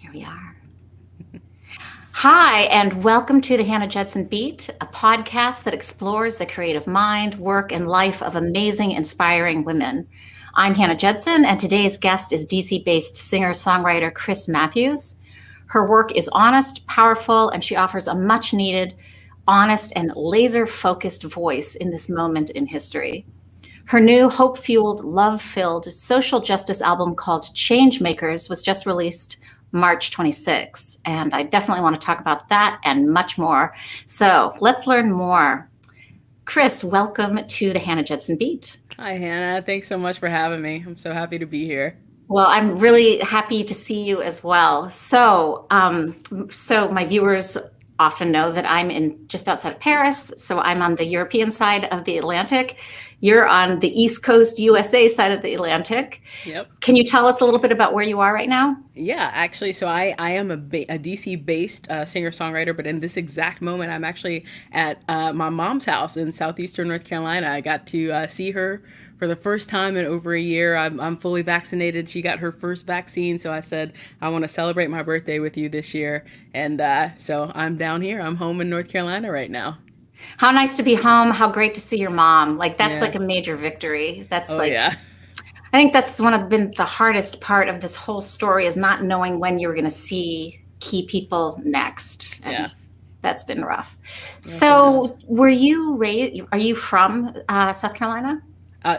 Here we are. Hi, and welcome to the Hannah Judson Beat, a podcast that explores the creative mind, work, and life of amazing, inspiring women. I'm Hannah Judson, and today's guest is DC-based singer-songwriter Chris Matthews. Her work is honest, powerful, and she offers a much-needed, honest, and laser-focused voice in this moment in history. Her new hope-fueled, love-filled social justice album called Changemakers was just released March 26th, and I definitely want to talk about that and much more. So let's learn more. Chris, welcome to the Hannah Judson Beat. Hi, Hannah. Thanks so much for having me. I'm so happy to be here. Well, I'm really happy to see you as well. So my viewers often know that I'm in just outside of Paris. So I'm on the European side of the Atlantic. You're on the East Coast USA side of the Atlantic. Yep. Can you tell us a little bit about where you are right now? Yeah, actually, so I am a DC-based singer-songwriter, but in this exact moment, I'm actually at my mom's house in southeastern North Carolina. I got to see her for the first time in over a year. I'm fully vaccinated. She got her first vaccine, so I said, I want to celebrate my birthday with you this year. And so I'm down here. I'm home in North Carolina right now. How nice to be home. How great to see your mom. Like that's Yeah. like a major victory. That's Oh, like, yeah. I think that's been the hardest part of this whole story is not knowing when you're going to see key people next. And Yeah. that's been rough. Yes, it has. So are you from South Carolina?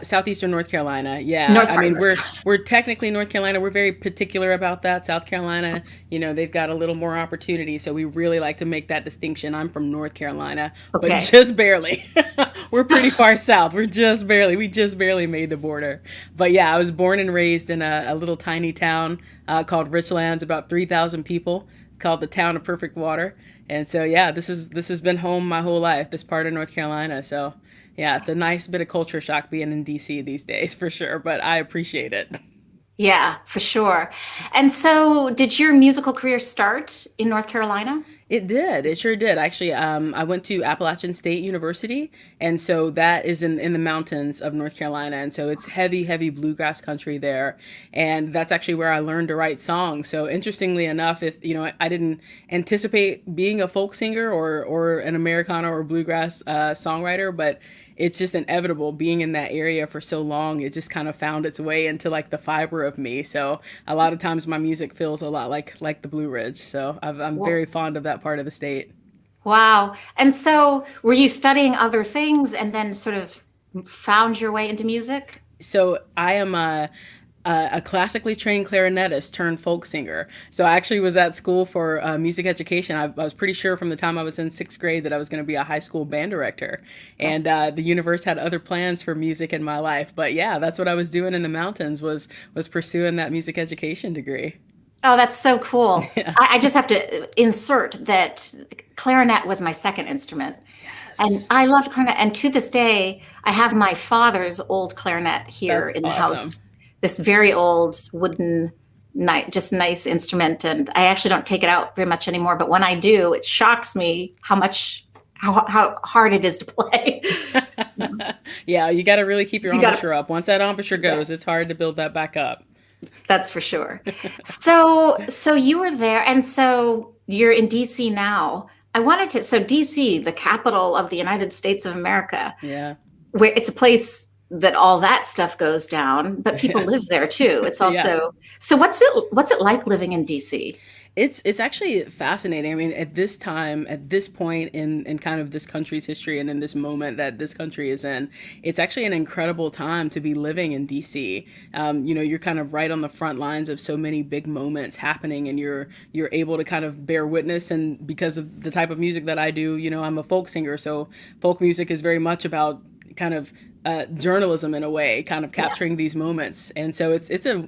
Southeastern North Carolina, yeah. No, I sorry, mean, North we're technically North Carolina. We're very particular about that. South Carolina, they've got a little more opportunity, so we really like to make that distinction. I'm from North Carolina, but Okay. just barely. We're pretty far south. We just barely made the border. But yeah, I was born and raised in a little tiny town called Richlands, about 3,000 people. It's called the town of perfect water. And so yeah, this has been home my whole life. This part of North Carolina, so. Yeah, it's a nice bit of culture shock being in DC these days for sure, but I appreciate it. Yeah, for sure. And so did your musical career start in North Carolina? It did. It sure did. Actually, I went to Appalachian State University, and so that is in the mountains of North Carolina, and so it's heavy bluegrass country there, and that's actually where I learned to write songs. So interestingly enough, if I didn't anticipate being a folk singer or an Americana or bluegrass songwriter, but it's just inevitable being in that area for so long. It just kind of found its way into like the fiber of me. So a lot of times my music feels a lot like the Blue Ridge. So I'm very fond of that part of the state. Wow. And so were you studying other things and then sort of found your way into music? So I am a classically trained clarinetist turned folk singer. So I actually was at school for music education. I was pretty sure from the time I was in sixth grade that I was going to be a high school band director. And the universe had other plans for music in my life. But yeah, that's what I was doing in the mountains was pursuing that music education degree. Oh, that's so cool. Yeah. I just have to insert that clarinet was my second instrument. And Yes. I love clarinet. And to this day, I have my father's old clarinet here That's in the awesome. house. This very old wooden, just nice instrument. And I actually don't take it out very much anymore. But when I do, it shocks me how hard it is to play. Yeah, you got to really keep your You got embouchure up. Once that embouchure to, goes, it's hard to build that back up. that's for sure. So you were there, and so you're in DC now. So DC, the capital of the United States of America, Yeah. where it's a place that all that stuff goes down, but people Yeah. live there too. It's Yeah. also, so what's it like living in DC? It's actually fascinating. I mean, at this time, at this point in kind of this country's history and in this moment that this country is in, it's actually an incredible time to be living in DC. You're kind of right on the front lines of so many big moments happening, and you're able to kind of bear witness. And because of the type of music that I do, I'm a folk singer, so folk music is very much about kind of journalism in a way, kind of capturing these moments. And so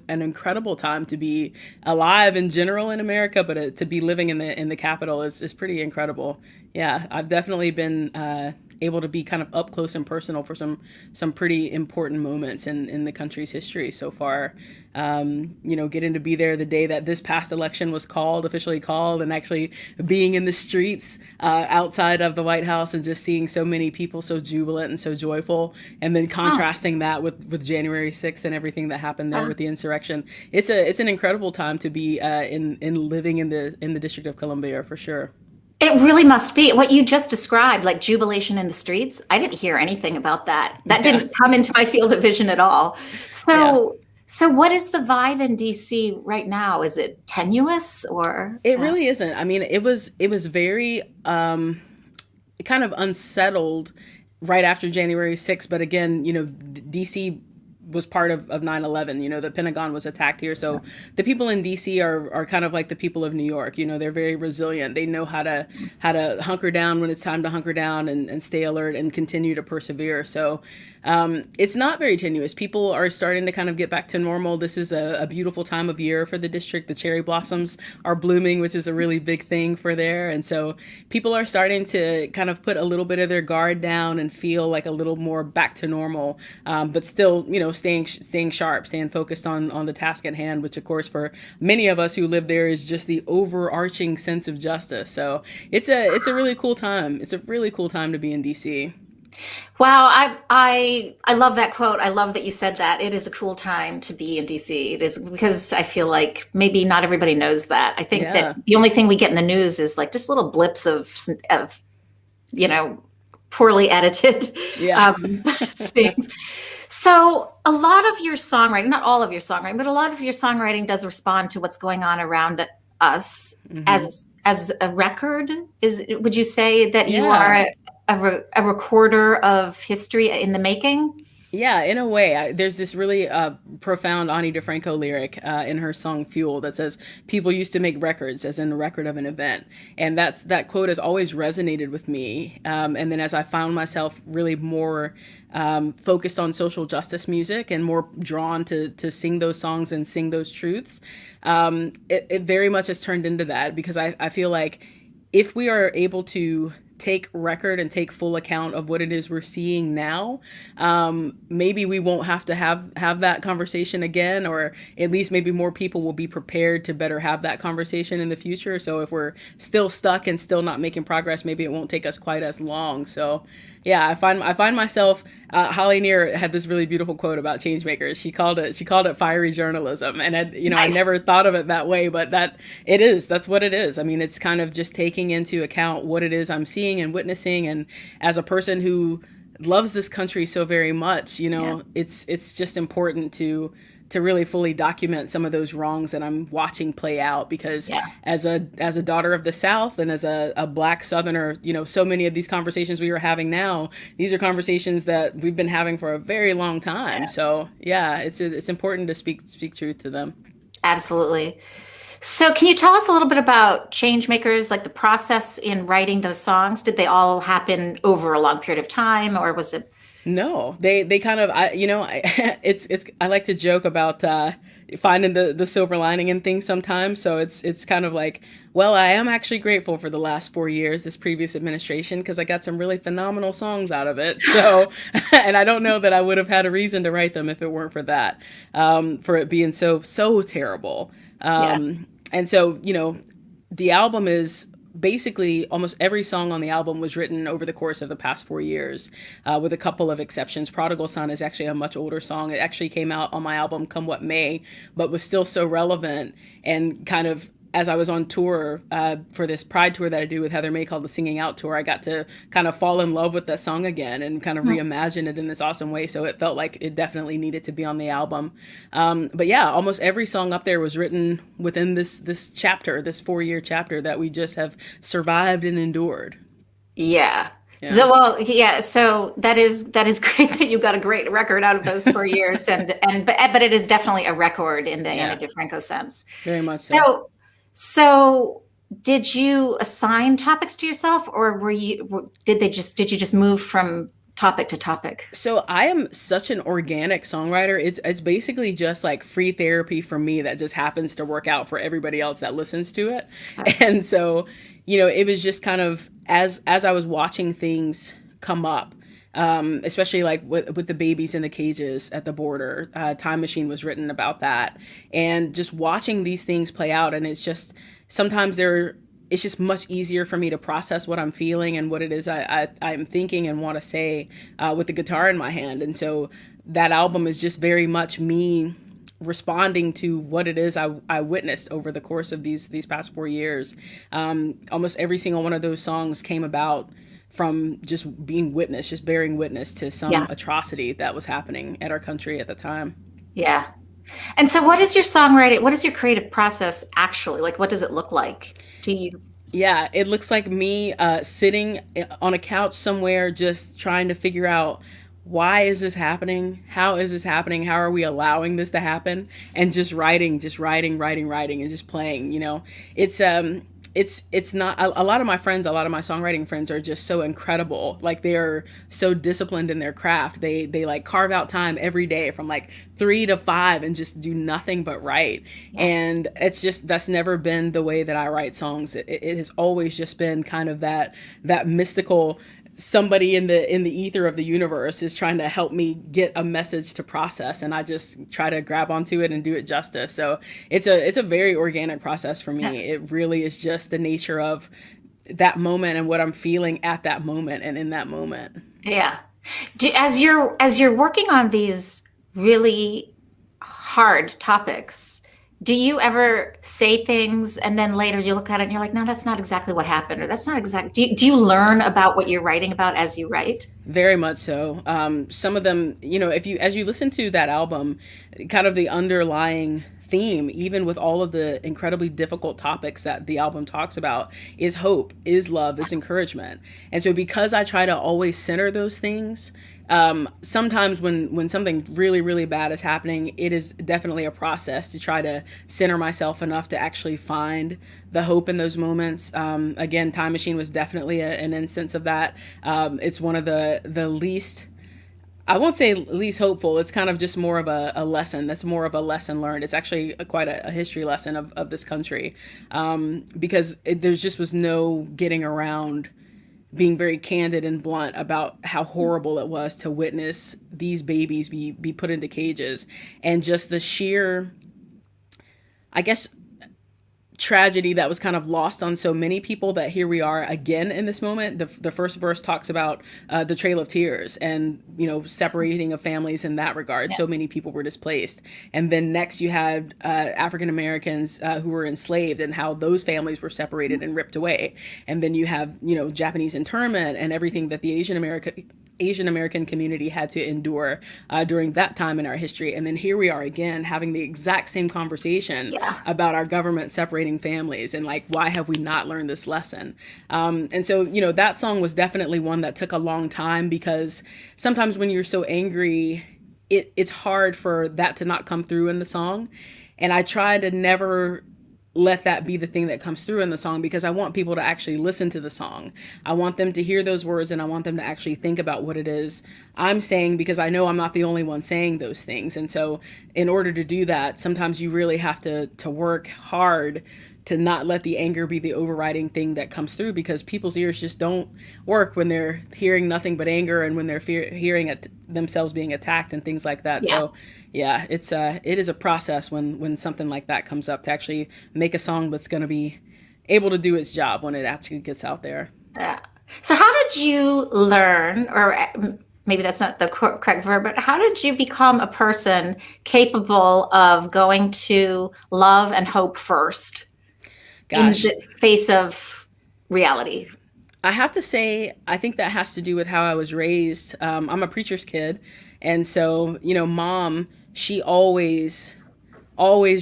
an incredible time to be alive in general in America, but to be living in the capital is pretty incredible. Yeah, I've definitely been able to be kind of up close and personal for some pretty important moments in the country's history so far. Getting to be there the day that this past election was officially called, and actually being in the streets outside of the White House and just seeing so many people so jubilant and so joyful, and then contrasting that with January 6th and everything that happened there with the insurrection. It's an incredible time to be in living in the District of Columbia, for sure. It really must be what you just described, like jubilation in the streets. I didn't hear anything about that. That didn't come into my field of vision at all. So what is the vibe in DC right now? Is it tenuous or? It really isn't. I mean, it was very kind of unsettled right after January 6th. But again, DC was part of 9/11. The Pentagon was attacked here. So the people in DC are kind of like the people of New York. They're very resilient. They know how to hunker down when it's time to hunker down, and stay alert and continue to persevere. So it's not very tenuous. People are starting to kind of get back to normal. This is a beautiful time of year for the district. The cherry blossoms are blooming, which is a really big thing for there. And so people are starting to kind of put a little bit of their guard down and feel like a little more back to normal, but still, staying sharp, staying focused on the task at hand, which of course for many of us who live there is just the overarching sense of justice. So it's a really cool time. It's a really cool time to be in DC. Wow, I love that quote. I love that you said that. It is a cool time to be in DC. It is, because I feel like maybe not everybody knows that. I think that the only thing we get in the news is like just little blips of poorly edited things. So a lot of your songwriting, not all of your songwriting, but a lot of your songwriting does respond to what's going on around us. As a record. Would you say that you are a recorder of history in the making? Yeah, in a way. There's this really profound Ani DeFranco lyric in her song Fuel that says, people used to make records, as in a record of an event. And that quote has always resonated with me. And then as I found myself really more focused on social justice music and more drawn to sing those songs and sing those truths, it very much has turned into that, because I feel like if we are able to take record and take full account of what it is we're seeing now, maybe we won't have to have that conversation again, or at least maybe more people will be prepared to better have that conversation in the future. So if we're still stuck and still not making progress, maybe it won't take us quite as long. So yeah, I find myself, Holly Near had this really beautiful quote about Changemakers. She called it fiery journalism. And I never thought of it that way, but that's what it is. I mean, it's kind of just taking into account what it is I'm seeing and witnessing. And as a person who loves this country so very much, it's just important to really fully document some of those wrongs that I'm watching play out, because as a daughter of the South and as a Black Southerner, so many of these conversations we are having now, these are conversations that we've been having for a very long time. Yeah. So it's important to speak truth to them. Absolutely. So can you tell us a little bit about Changemakers, like the process in writing those songs? Did they all happen over a long period of time, or was it? No, they kind of, I like to joke about finding the silver lining in things sometimes. So it's kind of like, well, I am actually grateful for the last 4 years, this previous administration, because I got some really phenomenal songs out of it. So, and I don't know that I would have had a reason to write them if it weren't for that, for it being so terrible. And so, the album is basically almost every song on the album was written over the course of the past 4 years, with a couple of exceptions. Prodigal Son is actually a much older song. It actually came out on my album Come What May, but was still so relevant. And kind of as I was on tour for this Pride tour that I do with Heather May called the Singing Out Tour, I got to kind of fall in love with that song again and kind of reimagine it in this awesome way. So it felt like it definitely needed to be on the album. But yeah, almost every song up there was written within this chapter, this 4-year chapter that we just have survived and endured. Yeah. So that is great that you got a great record out of those 4 years, but it is definitely a record in the Ani DeFranco sense. Very much so. So did you assign topics to yourself, or did you just move from topic to topic? So I am such an organic songwriter. It's basically just like free therapy for me that just happens to work out for everybody else that listens to it. Okay. And so, it was just kind of as I was watching things come up, especially like with the babies in the cages at the border. Time Machine was written about that, and just watching these things play out, and it's just sometimes they're it's just much easier for me to process what I'm feeling and what it is I'm thinking and want to say with the guitar in my hand. And so that album is just very much me responding to what it is I witnessed over the course of these past 4 years. Almost every single one of those songs came about from just being witness, just bearing witness to some Yeah. atrocity that was happening at our country at the time. Yeah. And so what is your songwriting? What is your creative process actually? Like, what does it look like? Do you, Yeah, it looks like me sitting on a couch somewhere just trying to figure out why is this happening? How is this happening? How are we allowing this to happen? And just writing, and just playing. It's it's not a lot of my friends, a lot of my songwriting friends are just so incredible. Like they're so disciplined in their craft. They like carve out time every day from like 3 to 5 and just do nothing but write. yeah. And it's just that's never been the way that I write songs. It has always just been kind of that mystical somebody in the ether of the universe is trying to help me get a message to process, and I just try to grab onto it and do it justice. So it's a very organic process for Yeah. me. It really is just the nature of that moment and what I'm feeling at that moment and in that moment. Yeah. As you're working on these really hard topics, do you ever say things and then later you look at it and you're like, no, that's not exactly what happened, or that's not exactly. Do you learn about what you're writing about as you write? Very much so. Some of them, if you as you listen to that album, kind of the underlying theme, even with all of the incredibly difficult topics that the album talks about, is hope, is love, is encouragement. And so, because I try to always center those things, sometimes when something really really bad is happening, it is definitely a process to try to center myself enough to actually find the hope in those moments. Again, Time Machine was definitely an instance of that. It's one of the least, I won't say least hopeful. It's kind of just more of a lesson. That's more of a lesson learned. It's actually quite a history lesson of this country, because there just was no getting around being very candid and blunt about how horrible it was to witness these babies be put into cages, and just the sheer, I guess, tragedy that was kind of lost on so many people, that here we are again in this moment. The first verse talks about the Trail of Tears and separating of families in that regard. Yeah. So many people were displaced, and then next you had African Americans who were enslaved and how those families were separated and ripped away, and then you have Japanese internment and everything that the Asian American community had to endure during that time in our history. And then here we are again having the exact same conversation Yeah. about our government separating families, and like, why have we not learned this lesson? And so, that song was definitely one that took a long time, because sometimes when you're so angry, it's hard for that to not come through in the song. And I try to never let that be the thing that comes through in the song, because I want people to actually listen to the song. I want them to hear those words, and I want them to actually think about what it is I'm saying, because I know I'm not the only one saying those things. And so in order to do that, sometimes you really have to work hard to not let the anger be the overriding thing that comes through, because people's ears just don't work when they're hearing nothing but anger, and when they're hearing themselves being attacked and things like that. Yeah. So yeah, it is a process when something like that comes up, to actually make a song that's going to be able to do its job when it actually gets out there. Yeah. So how did you learn, or maybe that's not the correct verb, but how did you become a person capable of going to love and hope first in Gosh, the face of reality? I have to say, I think that has to do with how I was raised. I'm a preacher's kid, and so mom, she always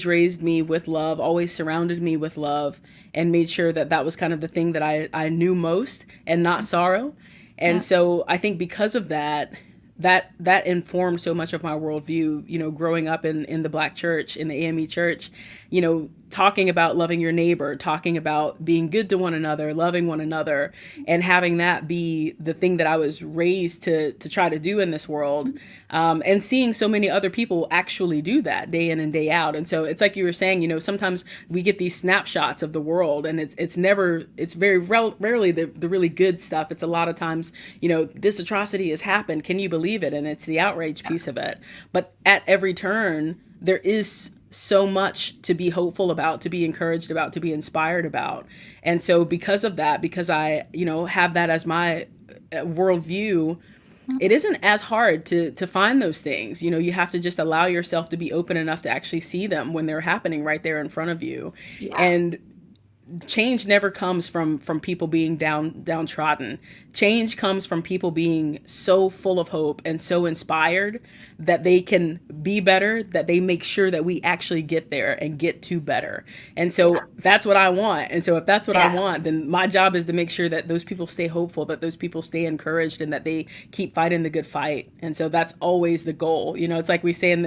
raised me with love, always surrounded me with love, and made sure that that was kind of the thing that I knew most, and not sorrow. And Yeah. so I think because of that, that informed so much of my worldview, growing up in the Black church, in the AME church, talking about loving your neighbor, talking about being good to one another, loving one another, and having that be the thing that I was raised to try to do in this world, and seeing so many other people actually do that day in and day out. And so it's like you were saying, sometimes we get these snapshots of the world, and it's very rarely the really good stuff. It's a lot of times, this atrocity has happened. Can you believe it? And it's the outrage piece of it. But at every turn, there is so much to be hopeful about, to be encouraged about, to be inspired about. And so because of that, because I, have that as my worldview, it isn't as hard to find those things. You have to just allow yourself to be open enough to actually see them when they're happening right there in front of you. Yeah. And change never comes from people being downtrodden. Change comes from people being so full of hope and so inspired that they can be better, that they make sure that we actually get there and get to better. And so that's what I want. And so if that's what I want, then my job is to make sure that those people stay hopeful, that those people stay encouraged, and that they keep fighting the good fight. And so that's always the goal. It's like we say in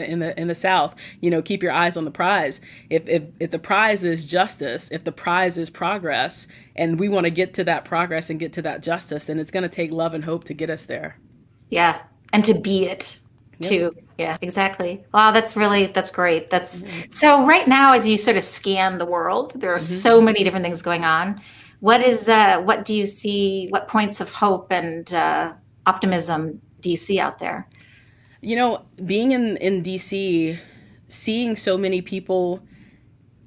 the South, keep your eyes on the prize. If the prize is justice, if the prize is progress, and we want to get to that progress and get to that justice, then it's going to take love and hope to get us there. Yeah. And to be it too. Yeah, exactly. Wow. That's great. So right now, as you sort of scan the world, there are so many different things going on. What do you see? What points of hope and optimism do you see out there? Being in DC, seeing so many people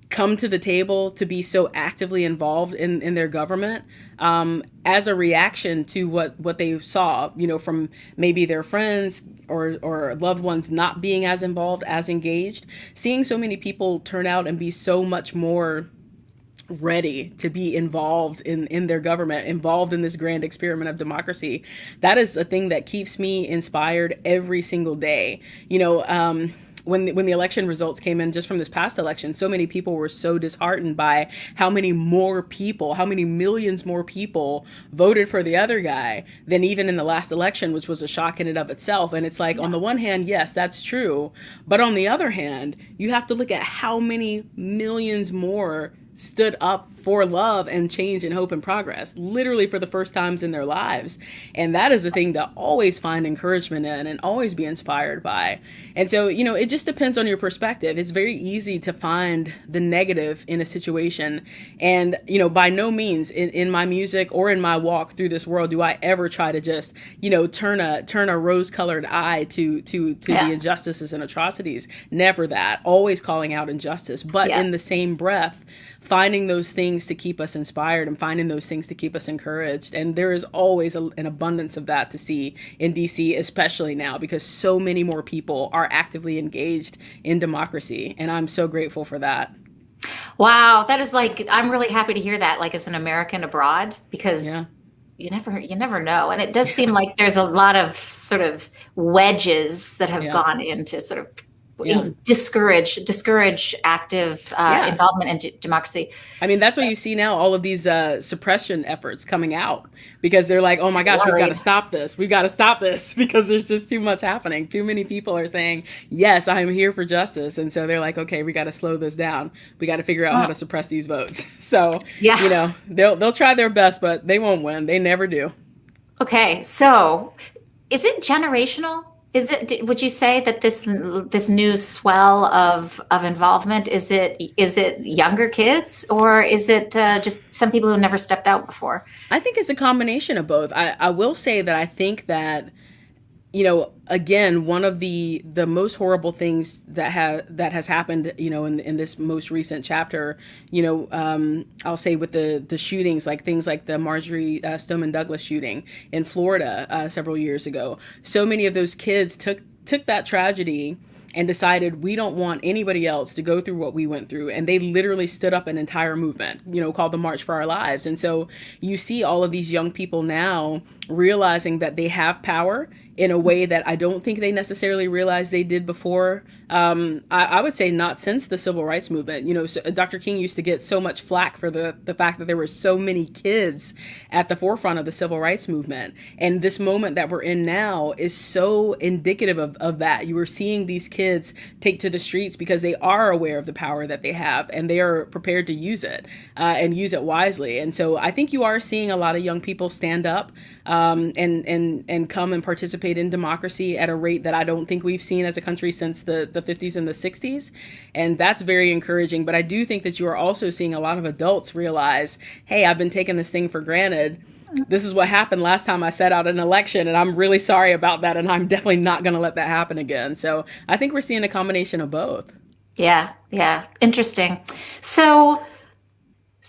come to the table to be so actively involved in their government, as a reaction to what they saw, from maybe their friends or loved ones not being as involved, as engaged. Seeing so many people turn out and be so much more ready to be involved in their government, involved in this grand experiment of democracy. That is a thing that keeps me inspired every single day. When the election results came in just from this past election, so many people were so disheartened by how many millions more people voted for the other guy than even in the last election, which was a shock in and of itself. And it's like, on the one hand, yes, that's true. But on the other hand, you have to look at how many millions more stood up for love and change and hope and progress, literally for the first times in their lives. And that is a thing to always find encouragement in and always be inspired by. And so, it just depends on your perspective. It's very easy to find the negative in a situation. And, by no means in my music or in my walk through this world do I ever try to just, turn a rose-colored eye to the injustices and atrocities. Never that. Always calling out injustice. But in the same breath, finding those things to keep us inspired and finding those things to keep us encouraged. And there is always an abundance of that to see in DC, especially now, because so many more people are actively engaged in democracy. And I'm so grateful for that. Wow. That is I'm really happy to hear that, as an American abroad, because you never know. And it does seem like there's a lot of sort of wedges that have gone into sort of discourage active involvement in democracy. I mean, that's what you see now, all of these suppression efforts coming out, because they're like, oh my gosh, we've got to stop this. We've got to stop this because there's just too much happening. Too many people are saying, yes, I am here for justice. And so they're like, okay, we got to slow this down. We got to figure out how to suppress these votes. So, they'll try their best, but they won't win. They never do. Okay. So is it generational? Would you say that this new swell of involvement, is it younger kids, or is it just some people who never stepped out before? I think it's a combination of both. I will say that I think that, again, one of the most horrible things that has happened, in this most recent chapter, I'll say with the shootings, like things like the Marjorie Stoneman Douglas shooting in Florida several years ago. So many of those kids took that tragedy and decided, we don't want anybody else to go through what we went through. And they literally stood up an entire movement, called the March for Our Lives. And so you see all of these young people now realizing that they have power in a way that I don't think they necessarily realized they did before. I would say not since the civil rights movement. So Dr. King used to get so much flack for the fact that there were so many kids at the forefront of the civil rights movement. And this moment that we're in now is so indicative of that. You were seeing these kids take to the streets because they are aware of the power that they have, and they are prepared to use it and use it wisely. And so I think you are seeing a lot of young people stand up and come and participate in democracy at a rate that I don't think we've seen as a country since the 50s and the 60s. And that's very encouraging. But I do think that you are also seeing a lot of adults realize, hey, I've been taking this thing for granted. This is what happened last time I sat out an election, and I'm really sorry about that, and I'm definitely not going to let that happen again. So I think we're seeing a combination of both. Yeah, yeah, interesting. So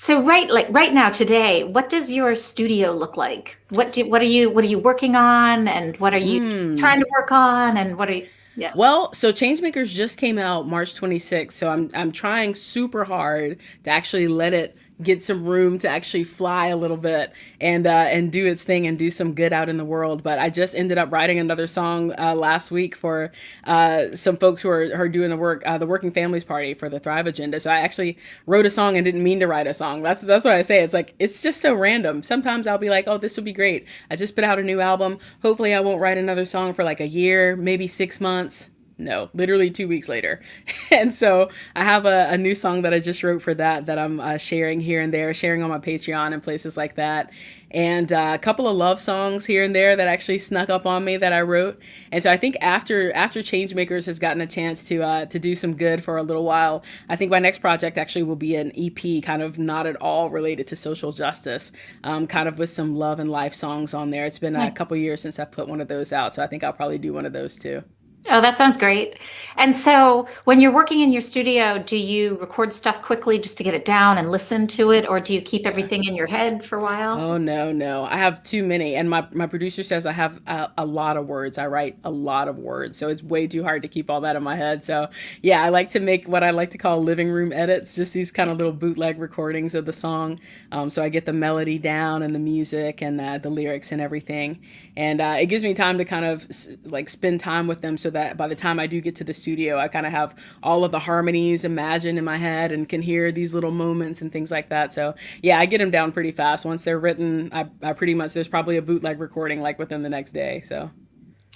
right now today, what does your studio look like? What are you working on, and what are you trying to work on, and what are you? Yeah. Well, so Changemakers just came out March 26th, so I'm trying super hard to actually let it get some room to actually fly a little bit and do its thing and do some good out in the world. But I just ended up writing another song last week for some folks who are doing the Working Families Party for the Thrive Agenda. So I actually wrote a song and didn't mean to write a song. That's what I say. It's like, it's just so random. Sometimes I'll be like, oh, this would be great. I just put out a new album. Hopefully I won't write another song for like a year, maybe 6 months. No, literally 2 weeks later. And so I have a new song that I just wrote for that I'm sharing here and there, sharing on my Patreon and places like that. And a couple of love songs here and there that actually snuck up on me that I wrote. And so I think after Changemakers has gotten a chance to do some good for a little while, I think my next project actually will be an EP, kind of not at all related to social justice, kind of with some love and life songs on there. It's been a couple years since I've put one of those out, so I think I'll probably do one of those too. Oh, that sounds great. And so when you're working in your studio, do you record stuff quickly just to get it down and listen to it, or do you keep everything in your head for a while? Oh, no, no. I have too many. And my producer says I have a lot of words. I write a lot of words. So it's way too hard to keep all that in my head. So yeah, I like to make what I like to call living room edits, just these kind of little bootleg recordings of the song. So I get the melody down and the music and the lyrics and everything. And it gives me time to kind of like spend time with them so that by the time I do get to the studio, I kind of have all of the harmonies imagined in my head and can hear these little moments and things like that. So yeah, I get them down pretty fast. Once they're written, I pretty much, there's probably a bootleg recording like within the next day. So.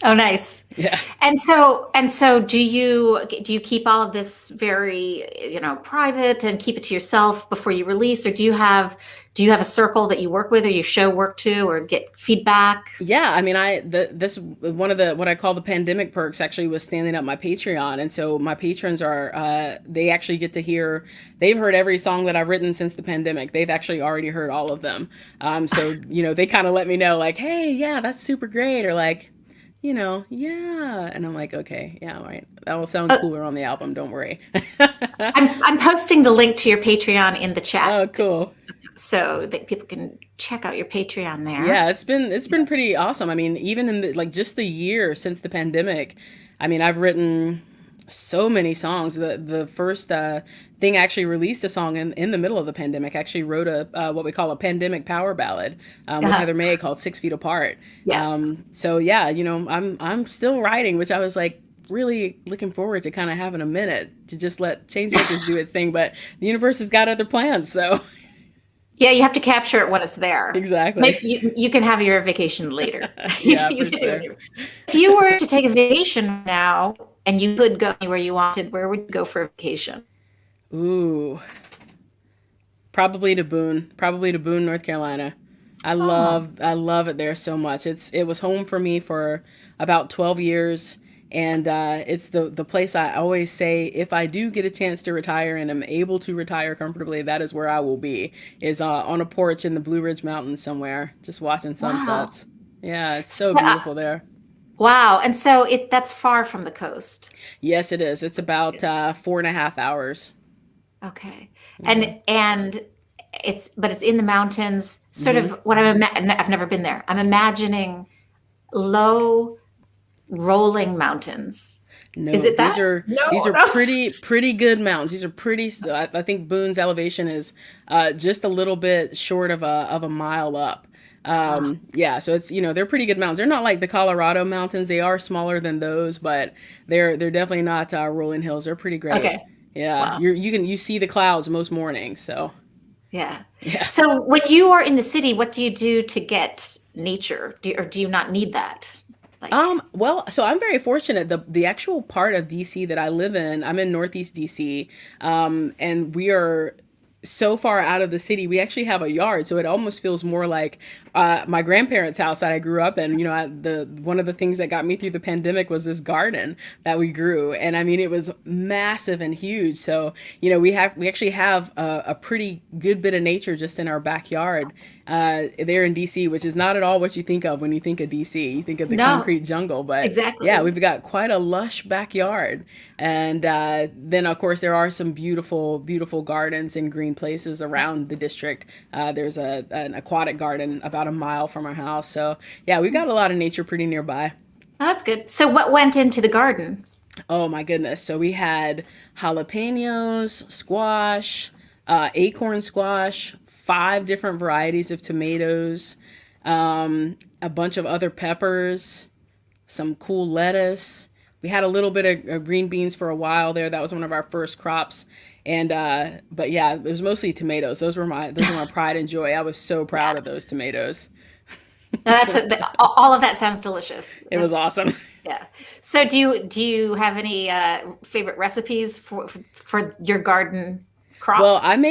Oh, nice. Yeah. And so do you keep all of this very, private and keep it to yourself before you release, or do you have a circle that you work with or you show work to or get feedback? Yeah, I mean, this one of the what I call the pandemic perks actually was standing up my Patreon, and so my patrons are they actually get to hear. They've heard every song that I've written since the pandemic. They've actually already heard all of them. So they kind of let me know like, hey, yeah, that's super great, or like, yeah. And I'm like, okay, yeah, all right. That will sound cooler on the album. Don't worry. I'm posting the link to your Patreon in the chat. Oh, cool. So that people can check out your Patreon there. Yeah, it's been pretty awesome. I mean, even in just the year since the pandemic, I mean, I've written so many songs. The first thing I actually released a song in the middle of the pandemic. I actually wrote a what we call a pandemic power ballad with Heather May called 6 Feet Apart. Yeah. So yeah, I'm still writing, which I was like really looking forward to kind of having a minute to just let Changemakers do its thing. But the universe has got other plans, so. Yeah, you have to capture it when it's there. Exactly. Maybe you can have your vacation later. Yeah, for sure. If you were to take a vacation now and you could go anywhere you wanted, where would you go for a vacation? Ooh, probably to Boone, North Carolina. I love it there so much. It was home for me for about 12 years. And it's the place I always say, if I do get a chance to retire and am able to retire comfortably, that is where I will be, is on a porch in the Blue Ridge Mountains somewhere, just watching sunsets. Wow. Yeah, it's so beautiful there. Wow. And so that's far from the coast. Yes, it is. It's about 4.5 hours. Okay. Yeah. And it's in the mountains, sort of what I've never been there. I'm imagining low rolling mountains. No, is it that? These are pretty good mountains. These are pretty. I think Boone's elevation is just a little bit short of a mile up. Wow. Yeah, so it's they're pretty good mountains. They're not like the Colorado mountains. They are smaller than those, but they're definitely not rolling hills. They're pretty great. Okay. Yeah, Wow. you see the clouds most mornings. So Yeah. yeah. So when you are in the city, what do you do to get nature? Or do you not need that? Like, Well, so I'm very fortunate. The actual part of DC that I live in, I'm in Northeast DC, and we are so far out of the city. We actually have a yard, so it almost feels more like my grandparents' house that I grew up in. The one of the things that got me through the pandemic was this garden that we grew, and I mean it was massive and huge. So we actually have a pretty good bit of nature just in our backyard there in DC, which is not at all what you think of when you think of DC. You think of the no, concrete jungle, but yeah, exactly. we've got quite a lush backyard. And then, of course, there are some beautiful, beautiful gardens and green places around the district. There's an aquatic garden about a mile from our house. So yeah, we've got a lot of nature pretty nearby. Oh, that's good. So what went into the garden? Oh my goodness. So we had jalapenos, squash, acorn squash, 5 different varieties of tomatoes, a bunch of other peppers, some cool lettuce. We had a little bit of green beans for a while there. That was one of our first crops. And but yeah, it was mostly tomatoes. Those were my pride and joy. I was so proud Yeah. of those tomatoes. All of that sounds delicious. It was awesome. Yeah. So do you have any favorite recipes for your garden Well, crop? I'm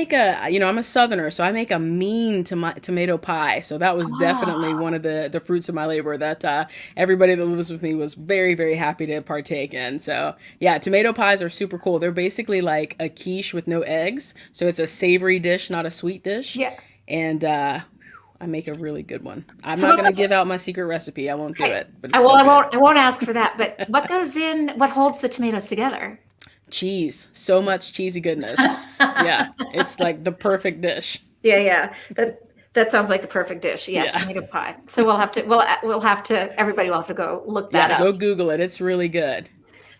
a southerner, so I make a mean tomato pie. So that was definitely Oh, one of the fruits of my labor that everybody that lives with me was very, very happy to partake in. So yeah, tomato pies are super cool. They're basically like a quiche with no eggs. So it's a savory dish, not a sweet dish. yeah. And I make a really good one. I'm So not what going to would give out my secret recipe. I won't do okay. it, but it's so I good. won't ask for that, but what goes in what holds the tomatoes together? Cheese. So much cheesy goodness. Yeah, it's like the perfect dish. Yeah, yeah. That sounds like the perfect dish. Yeah, Yeah. tomato pie. So we'll have to everybody will have to go look that Yeah, up. go Google it. It's really good.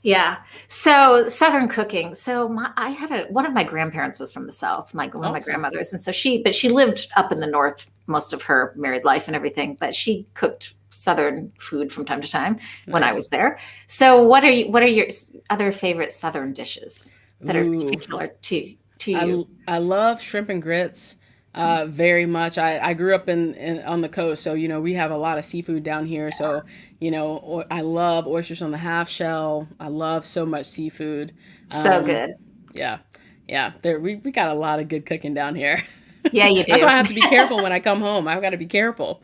Yeah. So Southern cooking. So I had one of my grandparents was from the South, one of my Awesome. grandmothers. And so she lived up in the North most of her married life and everything, but she cooked Southern food from time to time when I Nice. was there. So what are your other favorite Southern dishes that are Ooh, particular to you? I love shrimp and grits very much. I grew up in on the coast, so we have a lot of seafood down here. So I love oysters on the half shell. I love so much seafood. So Um, good. yeah, yeah. We got a lot of good cooking down here. Yeah, you That's why do. I have to be careful when I come home. I've got to be careful.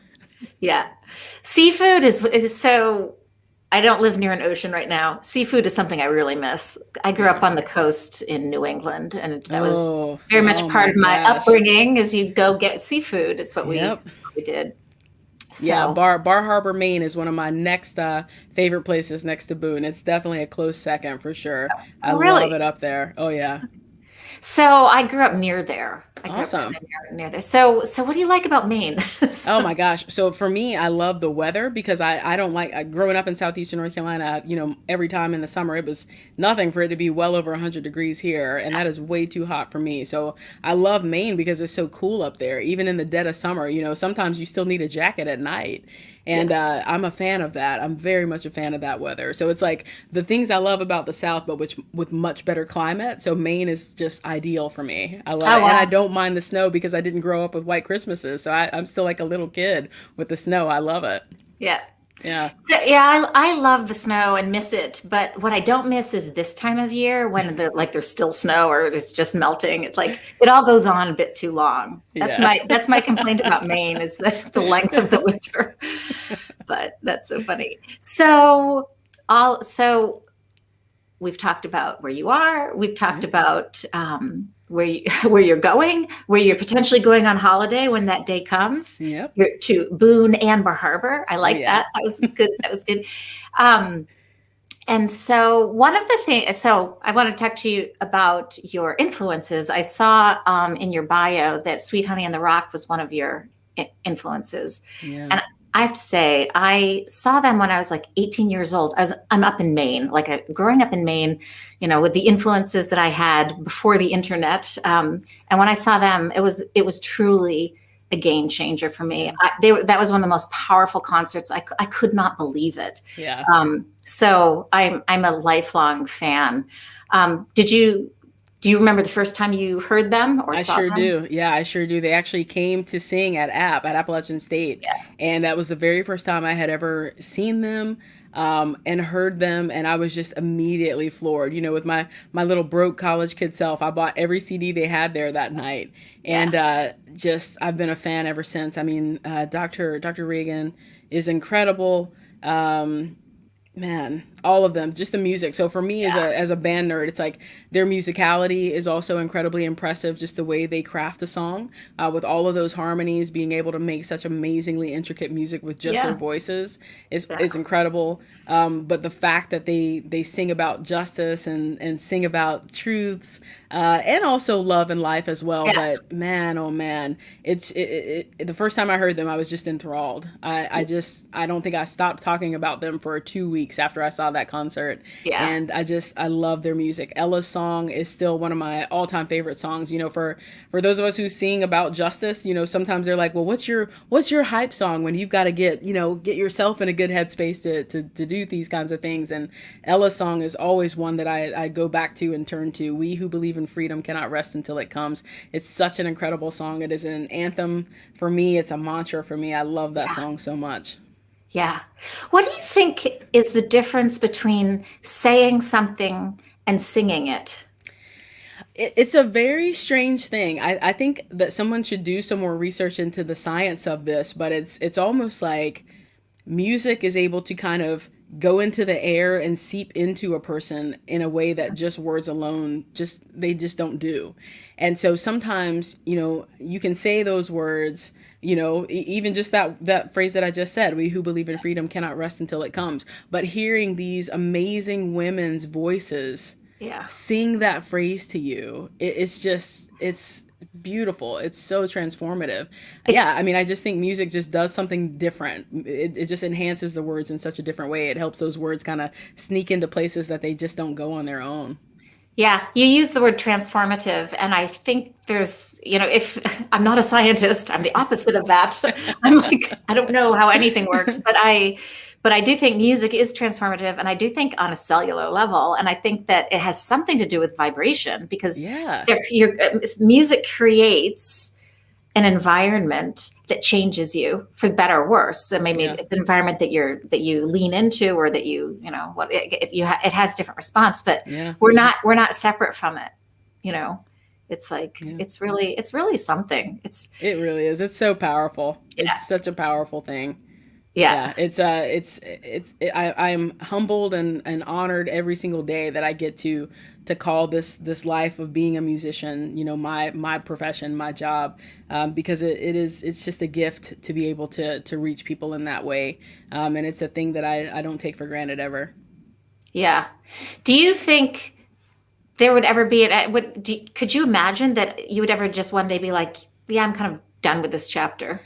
Yeah. Seafood is so I don't live near an ocean right now. Seafood is something I really miss. I grew up Yeah. on the coast in New England, and that was Oh, very much oh part my of my gosh. upbringing is you go get seafood. It's Yep. what we did. Yeah, So, Bar Harbor, Maine is one of my next favorite places next to Boone. It's definitely a close second for sure. I oh, love really? it up there. Oh yeah. So I grew up near there. I grew up kind Awesome. of near there. So what do you like about Maine? Oh So, my gosh. So for me, I love the weather because I don't like growing up in southeastern North Carolina, every time in the summer it was nothing for it to be well over 100 degrees here, and that is way too hot for me. So I love Maine because it's so cool up there. Even in the dead of summer, sometimes you still need a jacket at night. And yeah. I'm a fan of that. I'm very much a fan of that weather. So it's like the things I love about the South, but which with much better climate. So Maine is just ideal for me. I love Oh it, and I wow. don't mind the snow because I didn't grow up with white Christmases. So I'm still like a little kid with the snow. I love it. Yeah. Yeah. So yeah, I love the snow and miss it, but what I don't miss is this time of year when there's still snow or it's just melting. It's like it all goes on a bit too long. Yeah. That's my complaint about Maine is the length of the winter. But that's so funny. So we've talked about where you are. We've talked Yep. about where you're going, where you're potentially going on holiday when that day comes. Yep. You're to Boone and Bar Harbor. I Oh like yeah. that. That was good. That was good. Um, and so one of the things, so I want to talk to you about your influences. I saw in your bio that Sweet Honey and the Rock was one of your influences. Yeah. And I have to say, I saw them when I was like 18 years old. I'm up in Maine, growing up in Maine, with the influences that I had before the internet. And when I saw them, it was truly a game changer for me. Yeah. That was one of the most powerful concerts. I could not believe it. Yeah. So I'm a lifelong fan. Did you do you remember the first time you heard them or I saw sure them? do. Yeah, I sure do. They actually came to sing at Appalachian State, Yeah, and that was the very first time I had ever seen them and heard them, and I was just immediately floored. With my little broke college kid self, I bought every CD they had there that night, yeah, and just I've been a fan ever since. I mean, Dr. Reagan is incredible. Man, all of them, just the music. So for me as yeah, a band nerd, it's like their musicality is also incredibly impressive, just the way they craft a song, with all of those harmonies, being able to make such amazingly intricate music with just their yeah, voices is exactly. incredible. But the fact that they sing about justice and sing about truths, and also love and life as well. Yeah, But man, oh man, the first time I heard them, I was just enthralled. I don't think I stopped talking about them for 2 weeks after I saw that concert, yeah, and I love their music. Ella's song is still one of my all time favorite songs. For those of us who sing about justice, sometimes they're like, well, what's your hype song when you've got to get yourself in a good headspace to do these kinds of things. And Ella's song is always one that I go back to and turn to. We who believe in freedom cannot rest until it comes. It's such an incredible song. It is an anthem for me. It's a mantra for me. I love that yeah, song so much. yeah. What do you think is the difference between saying something and singing it? It's a very strange thing. I think that someone should do some more research into the science of this, but it's almost like music is able to kind of go into the air and seep into a person in a way that just words alone just don't do. And so sometimes, you can say those words, even just that phrase that I just said, we who believe in freedom cannot rest until it comes. But hearing these amazing women's voices Yeah. sing that phrase to you, it's beautiful. It's so transformative. Yeah, It's I mean, I just think music just does something different. It just enhances the words in such a different way. It helps those words kind of sneak into places that they just don't go on their own. Yeah, you use the word transformative, and I think if I'm not a scientist, I'm the opposite of that. I'm like, I don't know how anything works, but I do think music is transformative, and I do think on a cellular level, and I think that it has something to do with vibration because Yeah, music creates an environment that changes you for better or worse. I mean, yeah, it's an environment that you lean into, or that it has different response, but yeah, we're not separate from it. You know, it's like yeah. it's really something. It really is. It's so powerful. Yeah, It's such a powerful thing. Yeah, yeah, I'm humbled and honored every single day that I get to call this life of being a musician, my profession, my job, because it's just a gift to be able to reach people in that way, and it's a thing that I don't take for granted ever. yeah. Do you think there would ever be could you imagine that you would ever just one day be like, yeah, I'm kind of done with this chapter?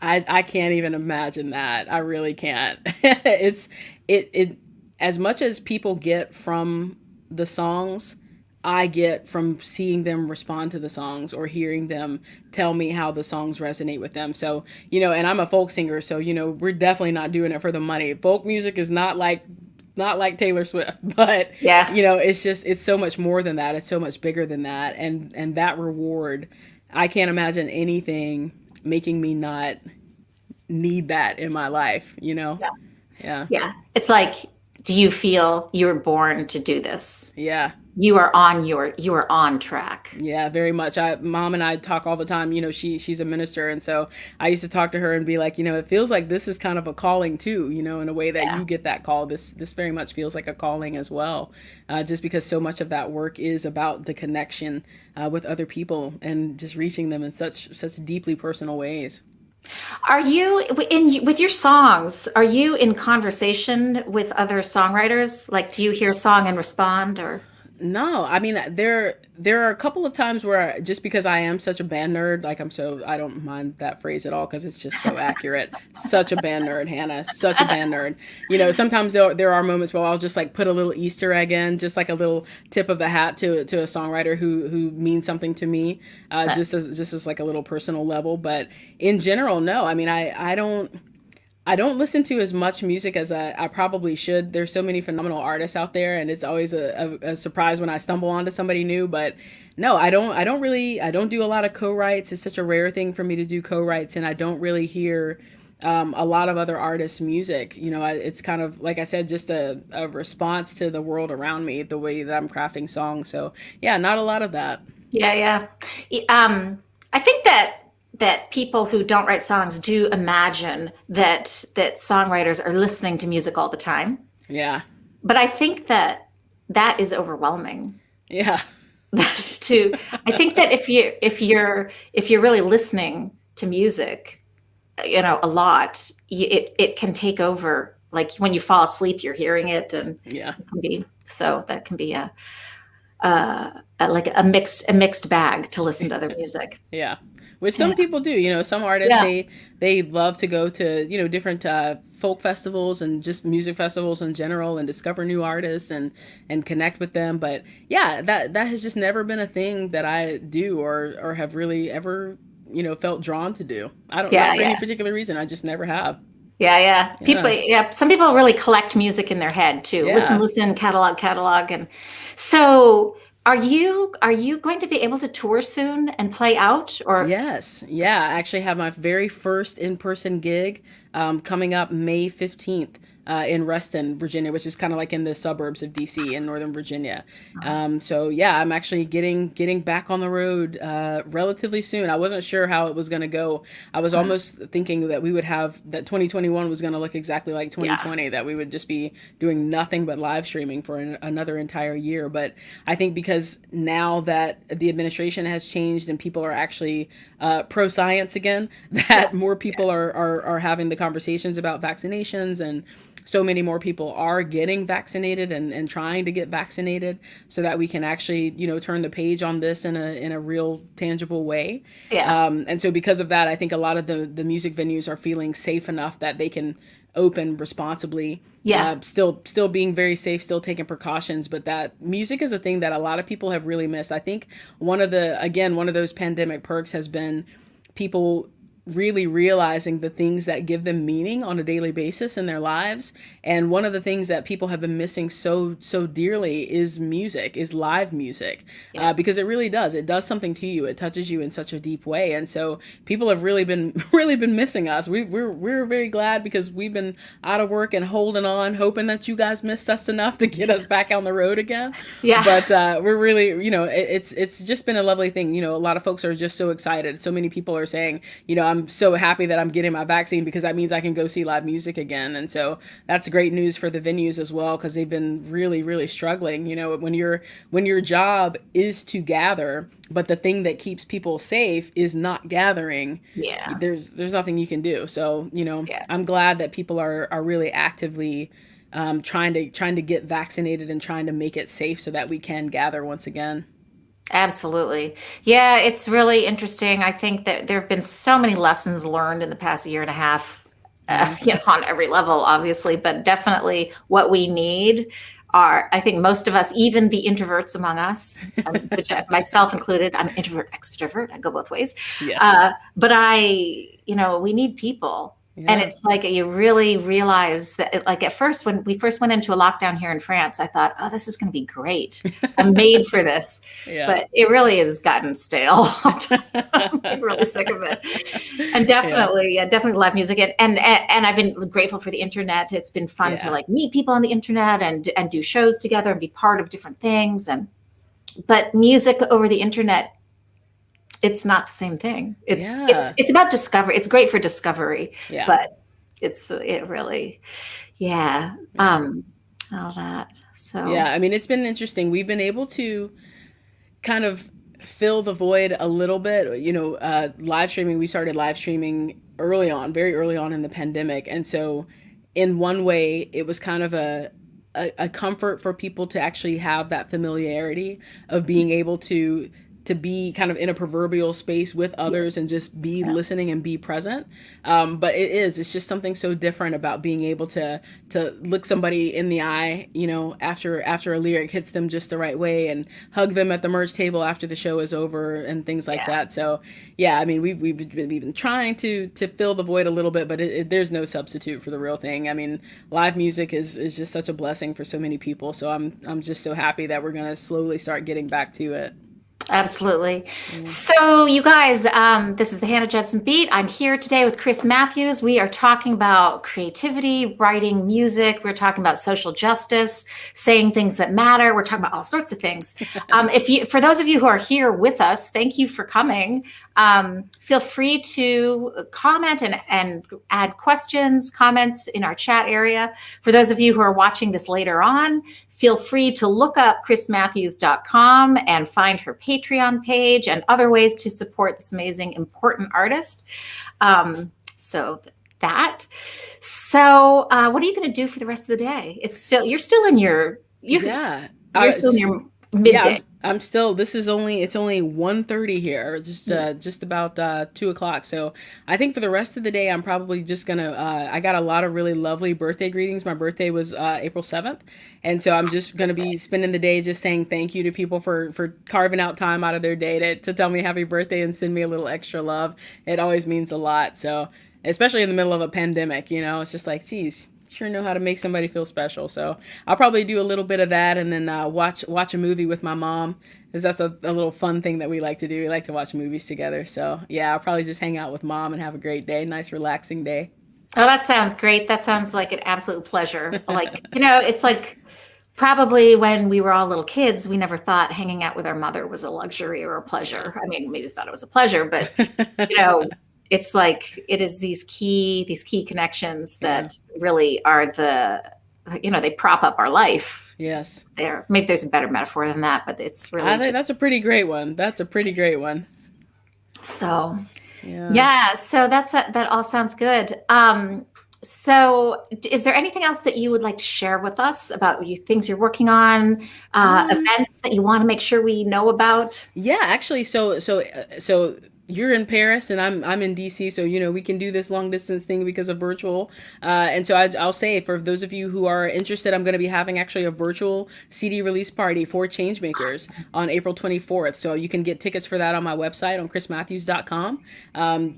I can't even imagine that. I really can't. It as much as people get from the songs, I get from seeing them respond to the songs or hearing them tell me how the songs resonate with them. So, and I'm a folk singer, so we're definitely not doing it for the money. Folk music is not like Taylor Swift, but Yeah, it's so much more than that. It's so much bigger than that, and that reward, I can't imagine anything making me not need that in my life. yeah, Yeah, yeah. It's like, do you feel you were born to do this? yeah, You are on track. yeah, very much. Mom and I talk all the time. She's a minister, and so I used to talk to her and be like, it feels like this is kind of a calling too. In a way that Yeah. you get that call. This very much feels like a calling as well, just because so much of that work is about the connection with other people and just reaching them in such deeply personal ways. Are you in with your songs? Are you in conversation with other songwriters? Like, do you hear a song and respond, or? No, I mean there are a couple of times where just because I am such a band nerd, like I don't mind that phrase at all because it's just so accurate. Such a band nerd, Hannah. Such a band nerd. Sometimes there are moments where I'll just like put a little Easter egg in, just like a little tip of the hat to a songwriter who means something to me, just as like a little personal level. But in general, no. I mean, I don't listen to as much music as I probably should. There's so many phenomenal artists out there, and it's always a surprise when I stumble onto somebody new. But no, I don't do a lot of co-writes. It's such a rare thing for me to do co-writes, and I don't really hear a lot of other artists' music. It's kind of, like I said, just a response to the world around me, the way that I'm crafting songs. So yeah, not a lot of that. Yeah, yeah. I think that people who don't write songs do imagine that songwriters are listening to music all the time. Yeah. But I think that is overwhelming. Yeah. I think that if you're really listening to music, a lot, it can take over. Like when you fall asleep, you're hearing it, and Yeah. that can be like a mixed bag to listen to other music. Yeah. Which some Yeah. people do. Some artists Yeah. they love to go to different folk festivals and just music festivals in general and discover new artists and connect with them. But yeah, that has just never been a thing that I do or have really ever felt drawn to do. I don't Yeah, Not for any yeah. particular reason. I just never have. Yeah, yeah. People, Yeah. yeah. Some people really collect music in their head too. Yeah. Listen, catalog, and so are you going to be able to tour soon and play out or? Yes. Yeah. I actually have my very first in-person gig coming up May 15th in Reston, Virginia, which is kind of like in the suburbs of DC in Northern Virginia. So yeah, I'm actually getting back on the road relatively soon. I wasn't sure how it was going to go. I was almost thinking that we would have that 2021 was going to look exactly like Yeah, 2020, that we would just be doing nothing but live streaming for another entire year. But I think because now that the administration has changed and people are actually pro science again, yeah, that more people are having the conversations about vaccinations, and so many more people are getting vaccinated and trying to get vaccinated so that we can actually, turn the page on this in a real tangible way. yeah, And so because of that, I think a lot of the music venues are feeling safe enough that they can open responsibly, yeah, still being very safe, still taking precautions. But that music is a thing that a lot of people have really missed. I think one of those pandemic perks has been people really realizing the things that give them meaning on a daily basis in their lives. And one of the things that people have been missing so dearly is music, is live music, yeah, because it does something to you. It touches you in such a deep way. And so people have really been really been missing us. We're very glad because we've been out of work and holding on, hoping that you guys missed us enough to get us back on the road again. yeah, But we're really, it's just been a lovely thing. A lot of folks are just so excited. So many people are saying, I'm so happy that I'm getting my vaccine because that means I can go see live music again. And so that's great news for the venues as well, because they've been really, really struggling. When your job is to gather, but the thing that keeps people safe is not gathering, yeah, there's nothing you can do. So, yeah. I'm glad that people are really actively trying to get vaccinated and trying to make it safe so that we can gather once again. Absolutely. Yeah, it's really interesting. I think that there have been so many lessons learned in the past year and a half, Yeah. on every level, obviously, but definitely what we need are, I think most of us, even the introverts among us, which myself included, I'm introvert, extrovert, I go both ways. Yes. But we need people. And Yeah. it's like you really realize that, like at first, when we first went into a lockdown here in France, I thought, oh, this is going to be great. I'm made for this. Yeah. But it really has gotten stale. I'm like really sick of it. And Yeah. definitely, yeah, definitely live music. And I've been grateful for the internet. It's been fun to Yeah. like meet people on the internet and do shows together and be part of different things. But music over the internet, it's not the same thing. It's it's Yeah. it's about discovery. It's great for discovery, Yeah. but it really, yeah, Yeah. all that. So Yeah. I mean, it's been interesting. We've been able to kind of fill the void a little bit. Live streaming, we started live streaming early on, very early on in the pandemic. And so, in one way, it was kind of a comfort for people to actually have that familiarity of being able to be kind of in a proverbial space with others and just be listening and be present. But it's just something so different about being able to look somebody in the eye, after a lyric hits them just the right way, and hug them at the merch table after the show is over and things like that. So yeah, I mean, we've been trying to fill the void a little bit, but there's no substitute for the real thing. I mean, live music is just such a blessing for so many people. So I'm just so happy that we're gonna slowly start getting back to it. Absolutely. So, you guys, this is the Hannah Judson Beat. I'm here today with Chris Matthews. We are talking about creativity, writing music. We're talking about social justice, saying things that matter. We're talking about all sorts of things. For those of you who are here with us, thank you for coming. Feel free to comment and add questions, comments in our chat area. For those of you who are watching this later on, feel free to look up chrismatthews.com and find her Patreon page and other ways to support this amazing, important artist. So what are you going to do for the rest of the day? You're still in your midday. Yeah, I'm still. It's only 1:30 here, just about 2:00. So I think for the rest of the day, I'm probably just gonna. I got a lot of really lovely birthday greetings. My birthday was April 7th, and so I'm just gonna be spending the day just saying thank you to people for carving out time out of their day to tell me happy birthday and send me a little extra love. It always means a lot. So especially in the middle of a pandemic, it's just like, geez. Sure know how to make somebody feel special. So I'll probably do a little bit of that, and then watch a movie with my mom, because that's a little fun thing that we like to do. We like to watch movies together. So yeah, I'll probably just hang out with mom and have a great day. Nice relaxing day. Oh, that sounds great. That sounds like an absolute pleasure. It's like probably when we were all little kids, we never thought hanging out with our mother was a luxury or a pleasure. I mean, maybe thought it was a pleasure, but it's like it is these key connections that really are they prop up our life. Yes. Maybe there's a better metaphor than that, but it's really. I think that's a pretty great one. So, yeah. So that all sounds good. So is there anything else that you would like to share with us about things you're working on, events that you want to make sure we know about? Yeah, actually, so you're in Paris and I'm in DC, so we can do this long distance thing because of virtual. And so I'll say, for those of you who are interested, I'm going to be having actually a virtual CD release party for Changemakers on April 24th. So you can get tickets for that on my website on chrismatthews.com.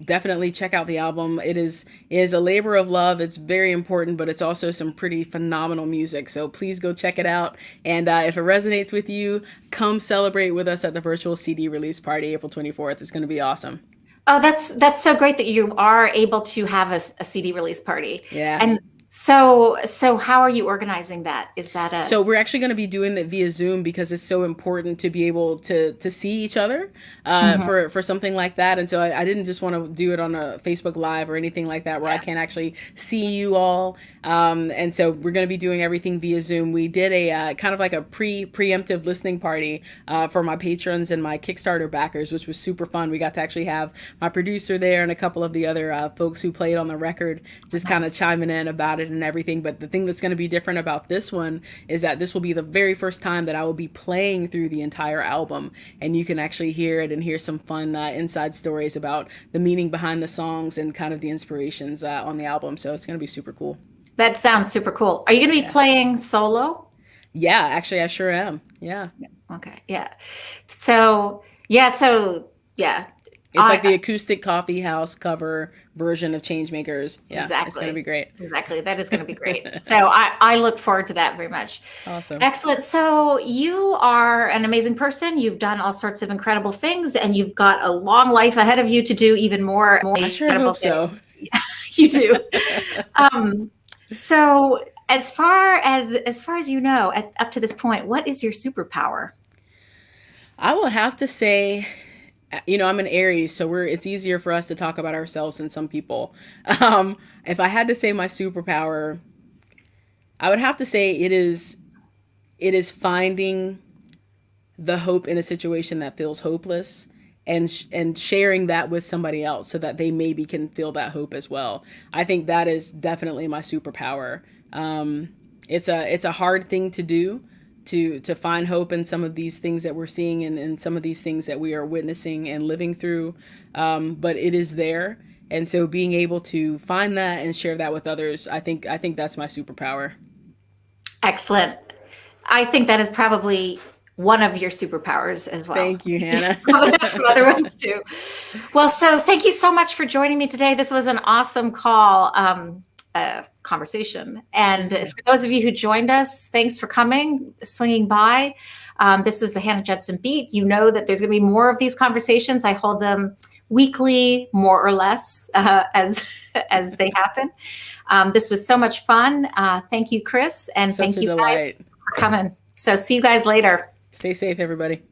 Definitely check out the album. It is a labor of love. It's very important, but it's also some pretty phenomenal music. So please go check it out. And if it resonates with you, come celebrate with us at the virtual CD release party April 24th. It's going to be awesome. Oh, that's so great that you are able to have a CD release party. Yeah. And so how are you organizing that? Is that So we're actually going to be doing that via Zoom, because it's so important to be able to see each other for something like that. And so I didn't just want to do it on a Facebook Live or anything like that where I can't actually see you all. And so we're going to be doing everything via Zoom. We did a kind of like a preemptive listening party for my patrons and my Kickstarter backers, which was super fun. We got to actually have my producer there and a couple of the other folks who played on the record just kind of chiming in about it and everything. But the thing that's going to be different about this one is that this will be the very first time that I will be playing through the entire album, and you can actually hear it and hear some fun inside stories about the meaning behind the songs and kind of the inspirations on the album. So it's going to be super cool. That sounds super cool. Are you going to be playing solo? Yeah, actually I sure am. Yeah. Okay. Yeah. So yeah. It's like the acoustic coffee house cover version of Changemakers. Yeah, exactly. It's going to be great. Exactly. That is going to be great. So I look forward to that very much. Awesome. Excellent. So you are an amazing person. You've done all sorts of incredible things, and you've got a long life ahead of you to do even more I sure hope so. You do. So as far as up to this point, what is your superpower? I will have to say, I'm an Aries, so it's easier for us to talk about ourselves than some people. If I had to say my superpower, I would have to say it is finding the hope in a situation that feels hopeless, and sharing that with somebody else so that they maybe can feel that hope as well. I think that is definitely my superpower. it's a hard thing to do, to find hope in some of these things that we're seeing, and some of these things that we are witnessing and living through. But it is there, and so being able to find that and share that with others, I think that's my superpower. Excellent. I think that is probably one of your superpowers as well. Thank you, Hannah. Some other ones too. Well, so thank you so much for joining me today. This was an awesome conversation. And for those of you who joined us, thanks for coming, swinging by. This is the Hannah Judson Beat. You know that there's going to be more of these conversations. I hold them weekly, more or less, as they happen. This was so much fun. Thank you, Chris, and Such thank a you guys delight. for coming. So see you guys later. Stay safe, everybody.